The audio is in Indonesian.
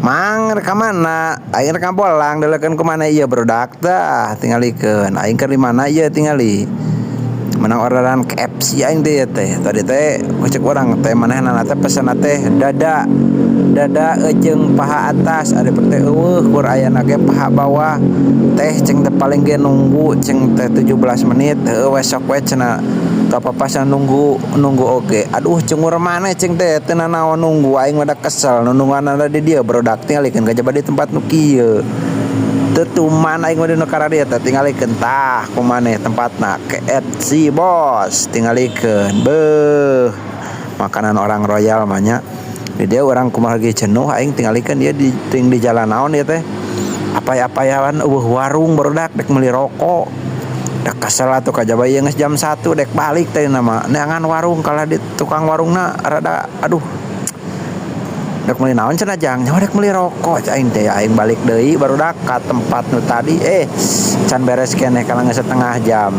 Mang rekamana aing rekam bolang dalekeun ku mana ieu barudak tah tingalikeun aing keur di mana ieu tingali menang orderan KFC aing teh tadi teh cek urang teh manehna teh pesenna teh dada jeung paha atas ada teh eueuh kur ayana ge paha bawah teh ceng teh paling ge nunggu ceng teh 17 menit heueuh we sok we cenah teu apa-apa nunggu oge aduh cengur maneh ceng teh teu nanaon nunggu aing mah da kesel nungguan ada di dieu barudak tingalikeun kajaba di tempat nu kieu teu tuman aing mah dina kara dieu teh tingalikeun tah kumaneh tempatna KFC bos tingalikeun beuh makanan orang royal mah nya di dia orang kumaha ge jenuh aing tingalikeun dia di jalan naon ieu teh apa-apayan warung barudak dek meuli rokok dak kesel atuh kajaba ieu geus jam 1 dek balik teh nama neangan warung kalah di tukang warungna rada aduh dek meuli naon cenah jang nyawa dek meuli rokok aing teh aing balik deui barudak ka tempat nu tadi can beres keneh kalang setengah jam